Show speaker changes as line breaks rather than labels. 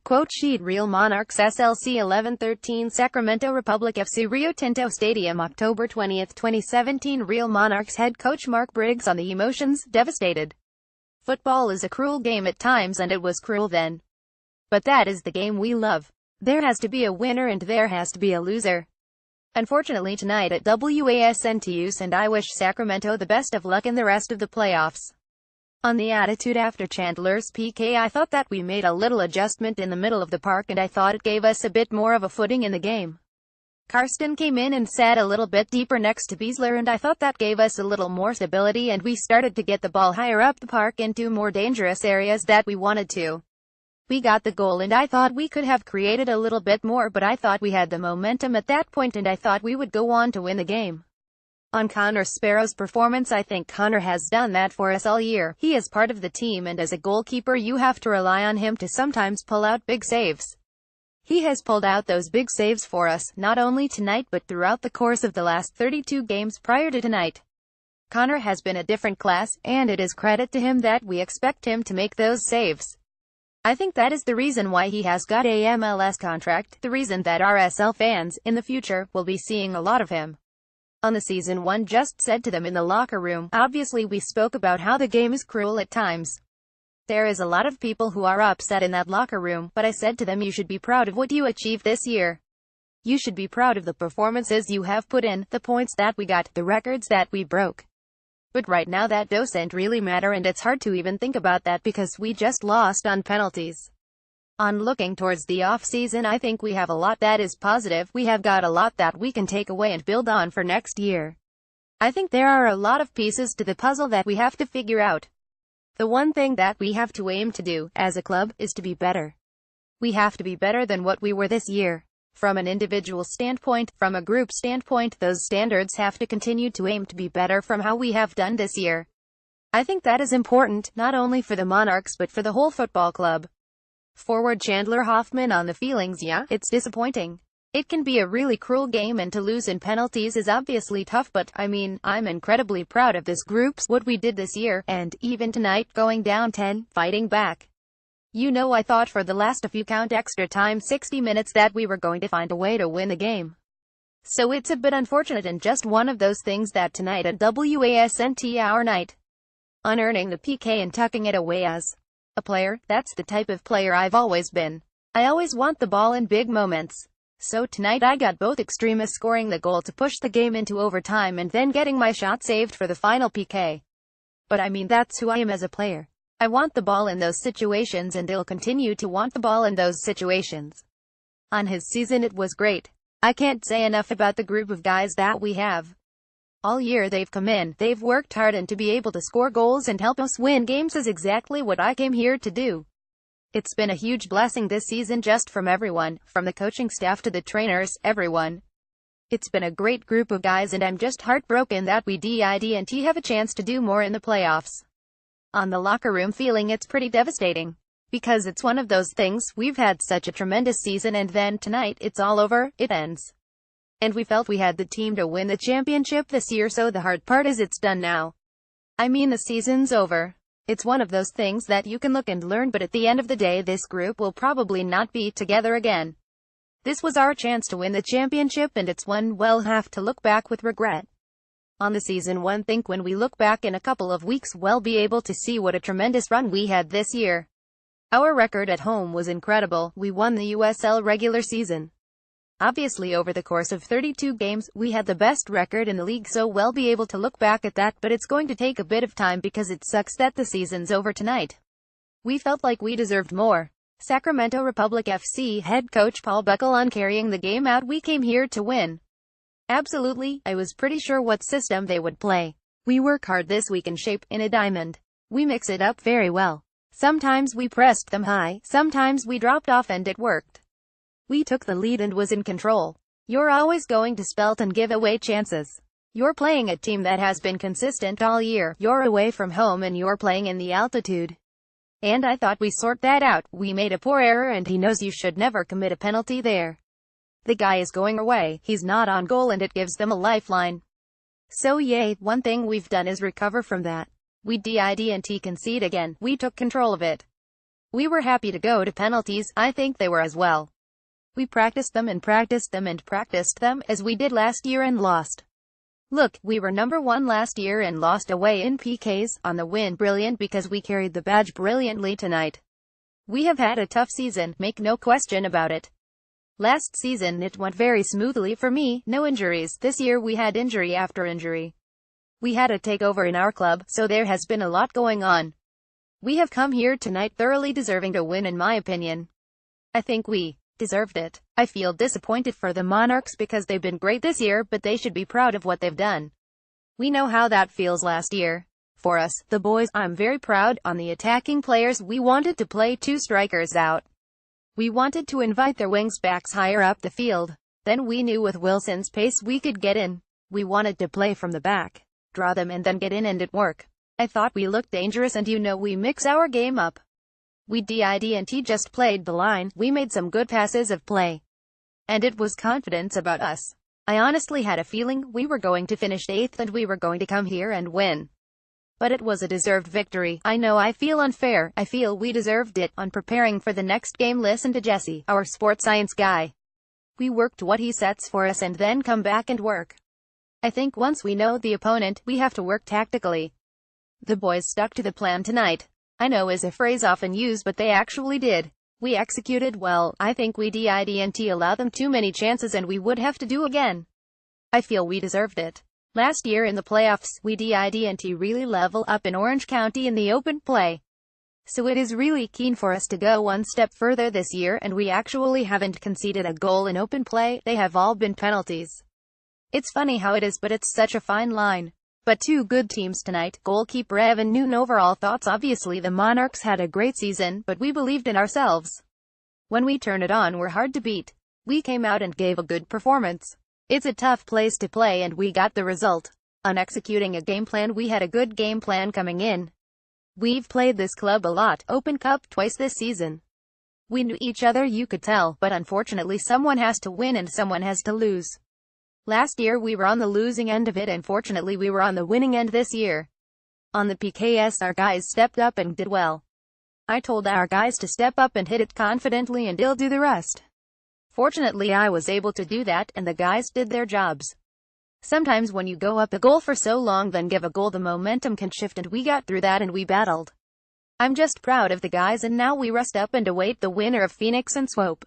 Quote sheet Real Monarchs SLC 11-13 Sacramento Republic FC Rio Tinto Stadium October 20, 2017 Real Monarchs head coach Mark Briggs on the emotions, devastated. Football is a cruel game at times and it was cruel then. But that is the game we love. There has to be a winner and there has to be a loser. Unfortunately tonight at WASNTUS and I wish Sacramento the best of luck in the rest of the playoffs. On the attitude after Chandler's PK, I thought that we made a little adjustment in the middle of the park and I thought it gave us a bit more of a footing in the game. Karsten came in and sat a little bit deeper next to Beasler and I thought that gave us a little more stability and we started to get the ball higher up the park into more dangerous areas that we wanted to. We got the goal and I thought we could have created a little bit more, but I thought we had the momentum at that point and I thought we would go on to win the game. On Connor Sparrow's performance, I think Connor has done that for us all year. He is part of the team and as a goalkeeper you have to rely on him to sometimes pull out big saves. He has pulled out those big saves for us, not only tonight but throughout the course of the last 32 games prior to tonight. Connor has been a different class, and it is credit to him that we expect him to make those saves. I think that is the reason why he has got a MLS contract, the reason that RSL fans, in the future, will be seeing a lot of him. On the season one just said to them in the locker room, obviously we spoke about how the game is cruel at times. There is a lot of people who are upset in that locker room, but I said to them you should be proud of what you achieved this year. You should be proud of the performances you have put in, the points that we got, the records that we broke. But right now that doesn't really matter and it's hard to even think about that because we just lost on penalties. On looking towards the off-season, I think we have a lot that is positive. We have got a lot that we can take away and build on for next year. I think there are a lot of pieces to the puzzle that we have to figure out. The one thing that we have to aim to do, as a club, is to be better. We have to be better than what we were this year. From an individual standpoint, from a group standpoint, those standards have to continue to aim to be better from how we have done this year. I think that is important, not only for the Monarchs but for the whole football club. Forward Chandler Hoffman on the feelings. Yeah, it's disappointing. It can be a really cruel game and to lose in penalties is obviously tough, but, I mean, I'm incredibly proud of this group, what we did this year, and, even tonight, going down 10, fighting back. You know, I thought for the last if you count extra time 60 minutes that we were going to find a way to win the game. So it's a bit unfortunate and just one of those things that tonight at WASNT our night. Unearning the PK and tucking it away as a player, that's the type of player I've always been. I always want the ball in big moments. So tonight I got both extremes, scoring the goal to push the game into overtime and then getting my shot saved for the final PK. But I mean that's who I am as a player. I want the ball in those situations and I'll continue to want the ball in those situations. On his season it was great. I can't say enough about the group of guys that we have. All year they've come in, they've worked hard, and to be able to score goals and help us win games is exactly what I came here to do. It's been a huge blessing this season just from everyone, from the coaching staff to the trainers, everyone. It's been a great group of guys and I'm just heartbroken that we didn't have a chance to do more in the playoffs. On the locker room feeling, it's pretty devastating. Because it's one of those things, we've had such a tremendous season and then tonight, it's all over, it ends. And we felt we had the team to win the championship this year, so the hard part is it's done now. I mean the season's over. It's one of those things that you can look and learn, but at the end of the day this group will probably not be together again. This was our chance to win the championship and it's one we'll have to look back with regret. On the season one, think when we look back in a couple of weeks we'll be able to see what a tremendous run we had this year. Our record at home was incredible. We won the USL regular season. Obviously over the course of 32 games, we had the best record in the league, so we'll be able to look back at that, but it's going to take a bit of time because it sucks that the season's over tonight. We felt like we deserved more. Sacramento Republic FC head coach Paul Buckle on carrying the game out. We came here to win. Absolutely, I was pretty sure what system they would play. We work hard this week in shape, in a diamond. We mix it up very well. Sometimes we pressed them high, sometimes we dropped off and it worked. We took the lead and was in control. You're always going to spelt and give away chances. You're playing a team that has been consistent all year. You're away from home and you're playing in the altitude. And I thought we sort that out. We made a poor error and he knows you should never commit a penalty there. The guy is going away, he's not on goal and it gives them a lifeline. So yay, one thing we've done is recover from that. We didn't concede again, we took control of it. We were happy to go to penalties, I think they were as well. We practiced them and practiced them and practiced them, as we did last year and lost. Look, we were number 1 last year and lost away in PKs, on the win. Brilliant, because we carried the badge brilliantly tonight. We have had a tough season, make no question about it. Last season it went very smoothly for me, no injuries. This year we had injury after injury. We had a takeover in our club, so there has been a lot going on. We have come here tonight thoroughly deserving to win, in my opinion. I think we deserved it. I feel disappointed for the Monarchs because they've been great this year, but they should be proud of what they've done. We know how that feels last year. For us, the boys, I'm very proud. On the attacking players, we wanted to play 2 strikers out. We wanted to invite their wings backs higher up the field. Then we knew with Wilson's pace we could get in. We wanted to play from the back, draw them and then get in, and it worked. I thought we looked dangerous, and we mix our game up. We didn't just played the line, we made some good passes of play. And it was confidence about us. I honestly had a feeling we were going to finish 8th and we were going to come here and win. But it was a deserved victory. I know I feel unfair, I feel we deserved it. On preparing for the next game, listen to Jesse, our sports science guy. We worked what he sets for us and then come back and work. I think once we know the opponent, we have to work tactically. The boys stuck to the plan tonight. I know is a phrase often used, but they actually did. We executed well. I think we didn't allow them too many chances, and we would have to do again. I feel we deserved it. Last year in the playoffs, we didn't really level up in Orange County in the open play. So it is really keen for us to go one step further this year, and we actually haven't conceded a goal in open play. They have all been penalties. It's funny how it is, but it's such a fine line. But 2 good teams tonight, goalkeeper Evan Newton. Overall thoughts: obviously the Monarchs had a great season, but we believed in ourselves. When we turn it on, we're hard to beat. We came out and gave a good performance. It's a tough place to play and we got the result. On executing a game plan, we had a good game plan coming in. We've played this club a lot, Open Cup twice this season. We knew each other, you could tell, but unfortunately someone has to win and someone has to lose. Last year we were on the losing end of it, and fortunately we were on the winning end this year. On the PKs our guys stepped up and did well. I told our guys to step up and hit it confidently and they'll do the rest. Fortunately I was able to do that, and the guys did their jobs. Sometimes when you go up a goal for so long then give a goal, the momentum can shift, and we got through that and we battled. I'm just proud of the guys, and now we rest up and await the winner of Phoenix and Swope.